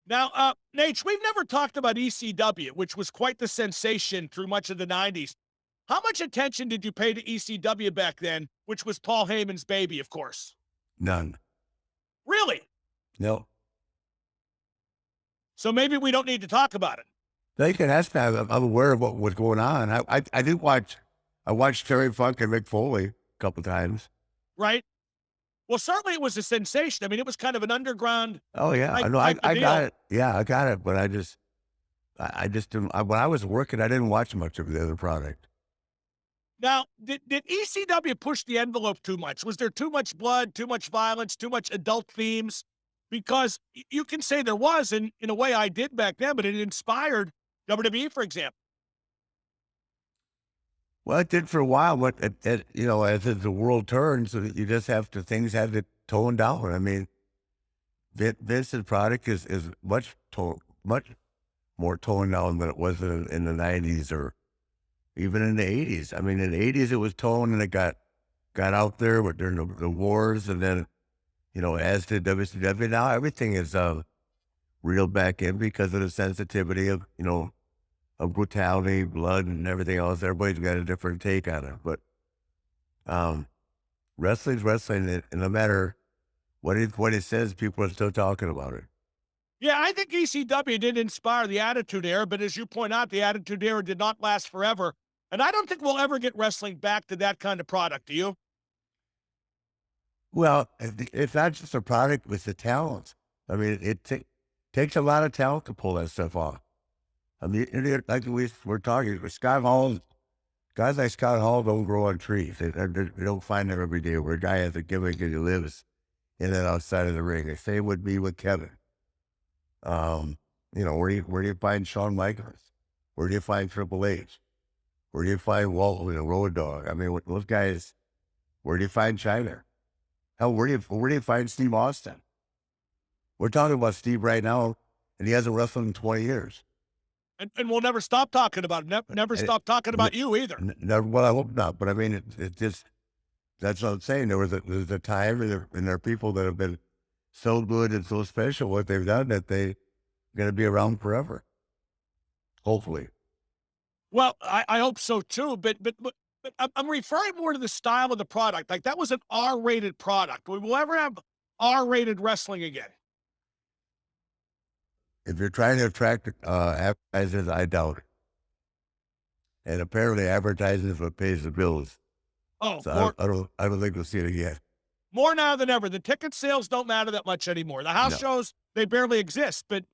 Now, Nate, we've never talked about ECW, which was quite the sensation through much of the 90s. How much attention did you pay to ECW back then, which was Paul Heyman's baby, of course? None. Really? No. So maybe we don't need to talk about it, They can ask me. I'm aware of what was going on. I did watch. I watched Terry Funk and Mick Foley a couple times. right? Well, certainly it was a sensation. I mean, it was kind of an underground Oh yeah, I type know. type of I got deal. it. Yeah, I got it. But I just didn't. When I was working, I didn't watch much of the other product. Now, did ECW push the envelope too much? Was there too much blood, too much violence, too much adult themes? Because you can say there was, and in a way I did back then, but it inspired WWE, for example. Well, it did for a while, but as the world turns, you just have to things have to tone down. I mean, Vince's product is much more toned down than it was in the '90s or even in the '80s. I mean, in the '80s it was toned and it got out there, but during the wars, and then as did WCW. Now everything is reeled back in because of the sensitivity of brutality, blood, and everything else. Everybody's got a different take on it, but um, wrestling's wrestling, and no matter what it says, people are still talking about it. Yeah, I think ECW did inspire the Attitude Era, but as you point out, the Attitude Era did not last forever. And I don't think we'll ever get wrestling back to that kind of product. Do you? Well, it's not just a product; it's the talent. I mean, takes a lot of talent to pull that stuff off. I mean, like we're talking, Scott Hall, guys like Scott Hall don't grow on trees. They don't find them every day. Where a guy has a gimmick and he lives in and outside of the ring. The same would be with Kevin. Where do you find Shawn Michaels? Where do you find Triple H? Where do you find Walt, Road Dogg? I mean, those guys. Where do you find China? Hell, where do you find Steve Austin? We're talking about Steve right now, and he hasn't wrestled in 20 years. And we'll never stop talking about it. Never And it, stop talking about you either. never, well, I hope not. But I mean, it just that's what I'm saying. There's a time, and there are people that have been so good and so special what they've done that they're going to be around forever. Hopefully. Well, I hope so too. But I'm referring more to the style of the product. Like that was an R-rated product. Will we ever have R-rated wrestling again? If you're trying to attract advertisers, I doubt it. And apparently, advertising is what pays the bills. Oh, So more I don't think we'll see it again. more now than ever. The ticket sales don't matter that much anymore. The house No. shows they barely exist. But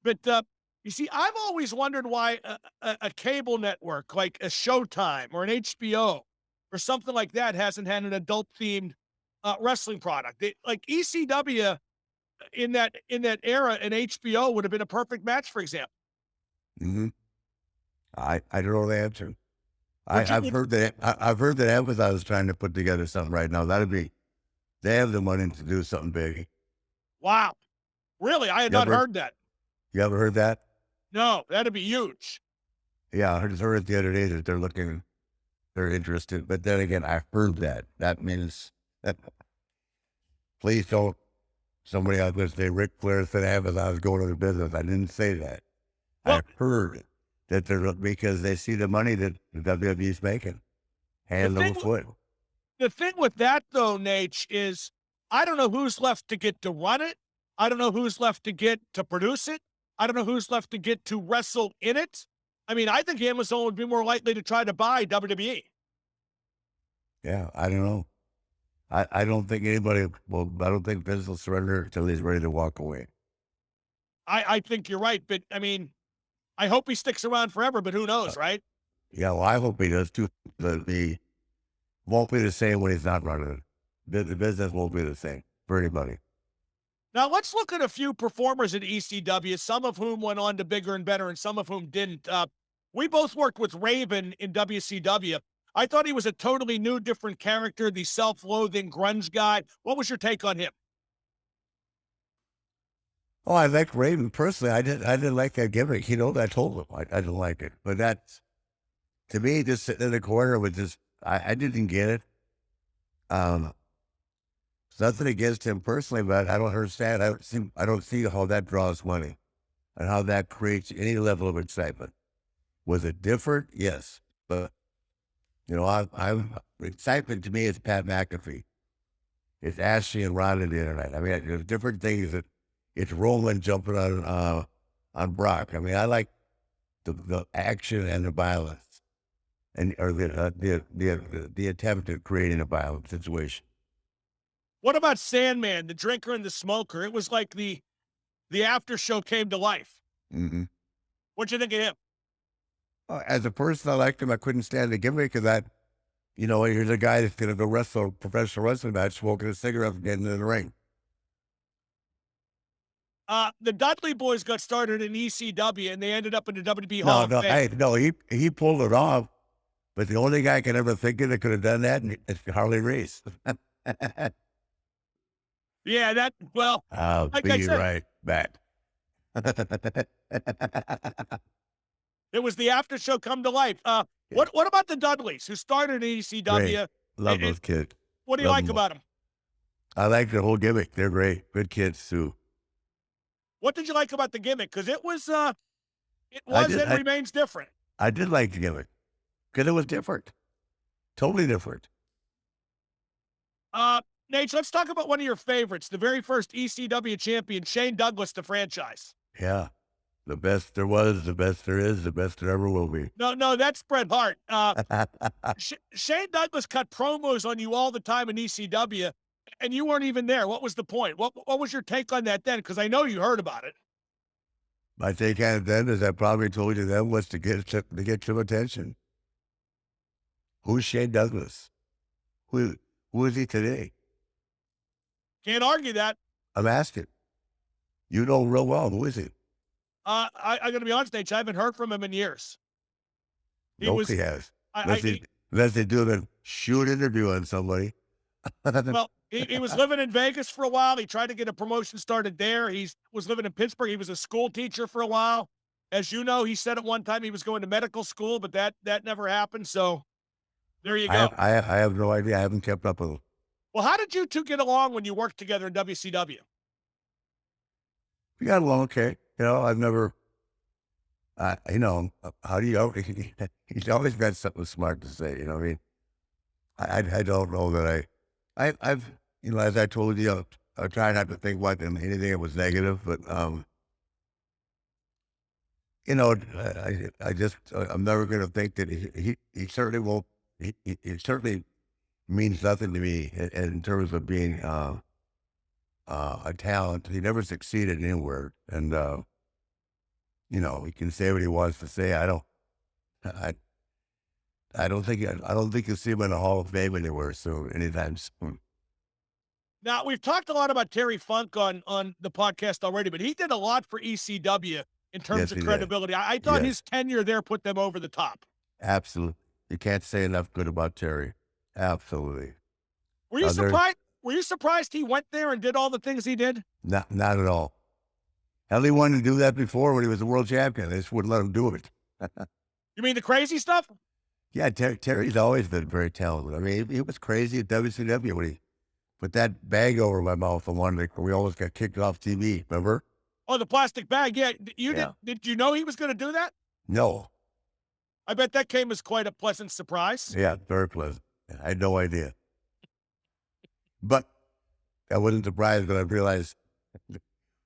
you see, I've always wondered why a cable network like a Showtime or an HBO or something like that hasn't had an adult themed wrestling product. Like ECW in that era, and HBO would have been a perfect match, for example. hmm I don't know the answer. Would you? I've heard that Amazon is trying to put together something right now. They have the money to do something big. Wow, really? I had You not ever heard that. you ever heard that? No, that'd be huge. Yeah, I just heard it the other day that they're interested. But then again, I heard that. That means that please don't somebody out there say Ric Flair said Amazon's going into business. I didn't say that. Well, I heard that because they see the money that the WWE's making. the Hand thing over foot. the thing with that though, Nate, is I don't know who's left to get to run it. I don't know who's left to get to produce it. I don't know who's left to get to wrestle in it. I mean, I think Amazon would be more likely to try to buy WWE. Yeah, I don't know. I don't think anybody I don't think Vince will surrender until he's ready to walk away. I think you're right, but I mean, I hope he sticks around forever, but who Uh, knows, right? yeah, well, I hope he does too. But he won't be the same when he's not running it. The business won't be the same for anybody. Now let's look at a few performers at ECW, some of whom went on to bigger and better, and some of whom didn't. We both worked with Raven in WCW. I thought he was a totally new, different character, the self-loathing grunge guy. What was your take on him? Oh, I like Raven personally. I didn't like that gimmick. I told him I didn't like it. But that's to me, just sitting in the corner with just I didn't get it. Um, it's nothing against him personally, but I don't understand. I don't see how that draws money. and how that creates any level of excitement. Was it different? Yes. But, excitement to me is Pat McAfee. It's Ashley and Ron on the internet. I mean, there's different things that it's Roman jumping on Brock. I mean, I like the action and the violence, or the attempt at creating a violent situation. What about Sandman, the drinker and the smoker? It was like the after show came to life. Mm-hmm. What'd you think of him? As a person, I liked him. I couldn't stand the gimmick of that. Here's a guy that's going to go wrestle a professional wrestling match, smoking a cigarette and getting in the ring. The Dudley Boys got started in ECW, and they ended up in the WWE Hall No, of no, Fame. he pulled it off, but the only guy I can ever think of that could have done that is Harley Race. Yeah, I'll like be I said, right back. it was the after show come to life. What about the Dudleys, who started in Great. ECW? Love those kids. What do you Love like them. about them? I like the whole gimmick. They're great. Good kids, too. What did you like about the gimmick? Because it was I did. and remains different. I did like the gimmick because it was different. Totally different. Nate, let's talk about one of your favorites, the very first ECW champion, Shane Douglas, the franchise. Yeah. The best there was, the best there is, the best there ever will be. No, that's Bret Hart. Shane Douglas cut promos on you all the time in ECW, and you weren't even there. What was the point? What was your take on that then? Because I know you heard about it. My take on it then, as I probably told you then, was to get some attention. Who's Shane Douglas? Who is he today? Can't argue that. I'm asking. You know real well. Who is he? I'm going to be honest, Nate, I haven't heard from him in years. Nobody has. Unless they do a shoot interview on somebody. Well, he was living in Vegas for a while. He tried to get a promotion started there. He was living in Pittsburgh. He was a school teacher for a while. As you know, he said at one time he was going to medical school, but that never happened. So there you go. I have no idea. I haven't kept up with him. Well, how did you two get along when you worked together in WCW? We got along okay. I've never, how do you, he's always got something smart to say, I mean, I don't know that I've, as I told you, I try not to think about anything that was negative, but, I'm never going to think that he certainly won't, he certainly means nothing to me in terms of being, a talent. He never succeeded anywhere. And, he can say what he wants to say. I don't think you'll see him in the Hall of Fame anywhere soon, anytime soon. Now, we've talked a lot about Terry Funk on the podcast already, but he did a lot for ECW in terms of credibility. I thought his tenure there put them over the top. Absolutely. You can't say enough good about Terry. Absolutely. Were you surprised? Were you surprised he went there and did all the things he did? Not at all. Hell, he wanted to do that before when he was a world champion. They just wouldn't let him do it. You mean the crazy stuff? Yeah, Terry's always been very talented. I mean, he was crazy at WCW when he put that bag over my mouth and we almost got kicked off TV, remember? Oh, the plastic bag. Yeah. Did you know he was going to do that? No. I bet that came as quite a pleasant surprise. Yeah, very pleasant. I had no idea. But I wasn't surprised when I realized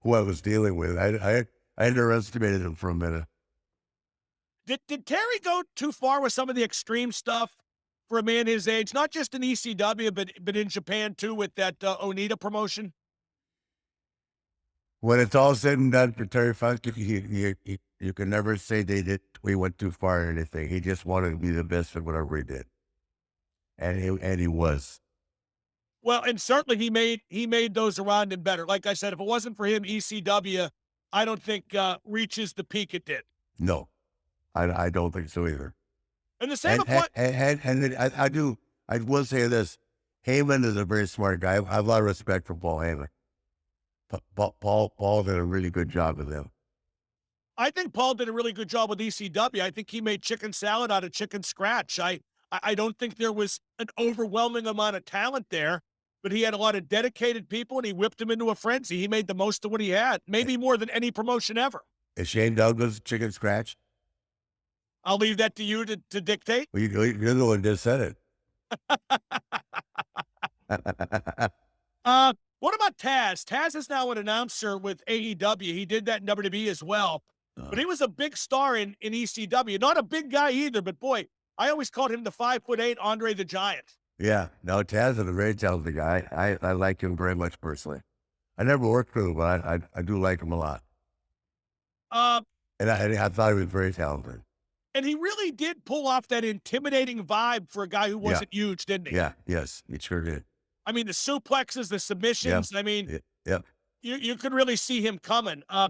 who I was dealing with. I underestimated him for a minute. Did Terry go too far with some of the extreme stuff for a man his age? Not just in ECW, but in Japan too, with that Onita promotion. When it's all said and done for Terry Funk, you can never say we went too far in anything. He just wanted to be the best at whatever he did, and he was. Well, and certainly he made those around him better. Like I said, if it wasn't for him, ECW, I don't think reaches the peak it did. No, I don't think so either. And the same I will say this: Heyman is a very smart guy. I have a lot of respect for Paul Heyman. Paul did a really good job with him. I think Paul did a really good job with ECW. I think he made chicken salad out of chicken scratch. I don't think there was an overwhelming amount of talent there, but he had a lot of dedicated people, and he whipped them into a frenzy. He made the most of what he had, maybe more than any promotion ever. Is Shane Douglas chicken scratch? I'll leave that to you to dictate. Well, you're the one that just said it. What about Taz? Taz is now an announcer with AEW. He did that in WWE as well. But he was a big star in ECW. Not a big guy either, but boy, I always called him the 5'8" Andre the Giant. Yeah, no, Taz is a very talented guy. I like him very much personally. I never worked with him, but I do like him a lot. Uh, And I thought he was very talented. and he really did pull off that intimidating vibe for a guy who wasn't huge, didn't he? Yeah, yes, he sure did. I mean, the suplexes, the submissions. I mean, Yeah. you could really see him coming. I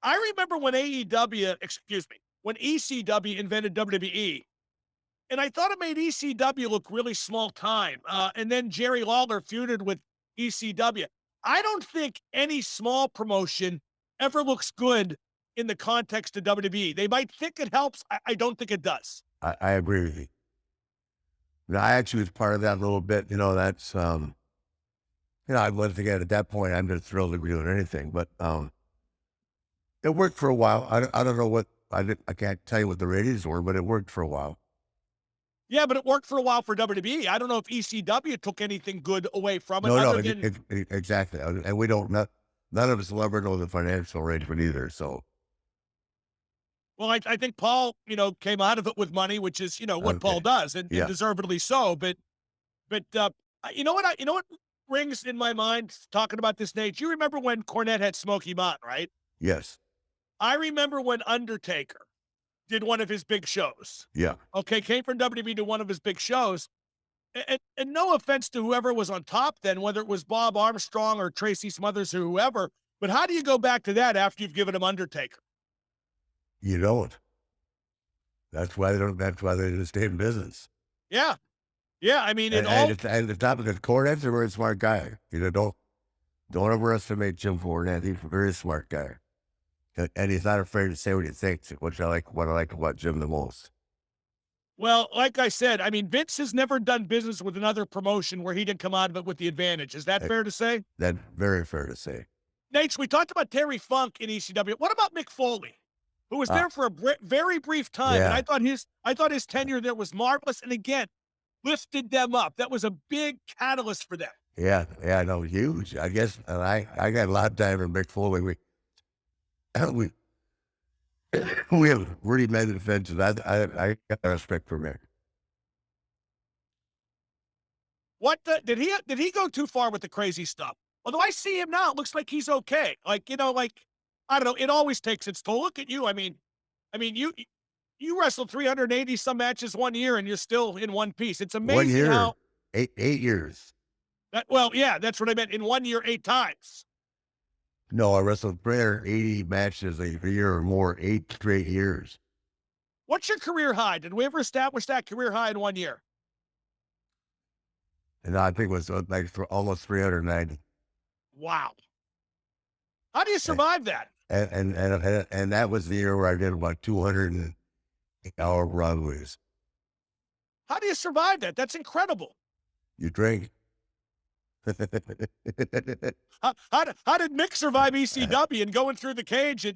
remember when when ECW invented WWE, and I thought it made ECW look really small time. And then Jerry Lawler feuded with ECW. I don't think any small promotion ever looks good in the context of WWE. They might think it helps. I don't think it does. I agree with you. No, I actually was part of that a little bit. That's I wasn't again at that point. I'm just thrilled to be doing anything, but it worked for a while. I don't know what I can't tell you what the ratings were, but it worked for a while. Yeah, but it worked for a while for WWE. I don't know if ECW took anything good away from it. No, exactly. And we don't. None of us will ever know the financial arrangement either. So, well, I think Paul, came out of it with money, which is, what Paul does, and deservedly so. But you know what rings in my mind talking about this, Nate? You remember when Cornette had Smokey Mountain, right? Yes. I remember when Undertaker did one of his big shows. Yeah. Okay, came from WWE to one of his big shows. And no offense to whoever was on top then, whether it was Bob Armstrong or Tracy Smothers or whoever, but how do you go back to that after you've given him Undertaker? You don't. That's why they just stay in business. Yeah. Yeah, I mean, and it's not because Cornette's a very smart guy. Don't overestimate Jim Cornette. He's a very smart guy. And he's not afraid to say what he thinks, which I like about Jim the most. Well, like I said, I mean, Vince has never done business with another promotion where he didn't come out of it with the advantage. Is that fair to say? That's very fair to say. Nate, we talked about Terry Funk in ECW. What about Mick Foley, who was there for a very brief time? Yeah. And I thought his tenure there was marvelous. And again, lifted them up. That was a big catalyst for them. Yeah, no, huge. I guess, and I got a lot of time for Mick Foley. We have really made the offenses. I got respect for Mick. Did he go too far with the crazy stuff? Although I see him now, it looks like he's okay. I don't know. It always takes its toll. Look at you. I mean, you wrestled 380 some matches 1 year, and you're still in one piece. It's amazing 1 year, how 8 years. That's what I meant. In 1 year, 8 times. No, I wrestled 380 matches a year or more, 8 straight years. What's your career high? Did we ever establish that career high in 1 year? And I think it was like almost 390. Wow. How do you survive that? And that was the year where I did about 200-hour runways. How do you survive that? That's incredible. You drink. How did Mick survive ECW and going through the cage in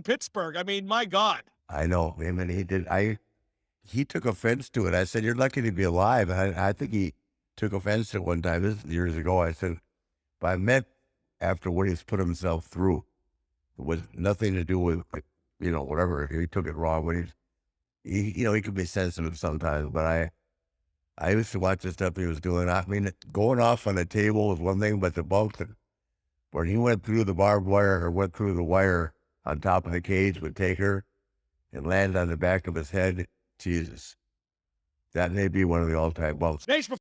Pittsburgh? I mean, my God. I know. I mean, he took offense to it. I said, "You're lucky to be alive." And I think he took offense to it one time. This is years ago. I said, "But I meant after what he's put himself through, it was nothing to do with, whatever. If he took it wrong, when he could be sensitive sometimes, but I used to watch the stuff he was doing. I mean, going off on the table was one thing, but the bulk when he went through the barbed wire or went through the wire on top of the cage with Taker and landed on the back of his head, Jesus, that may be one of the all-time bumps. Nate,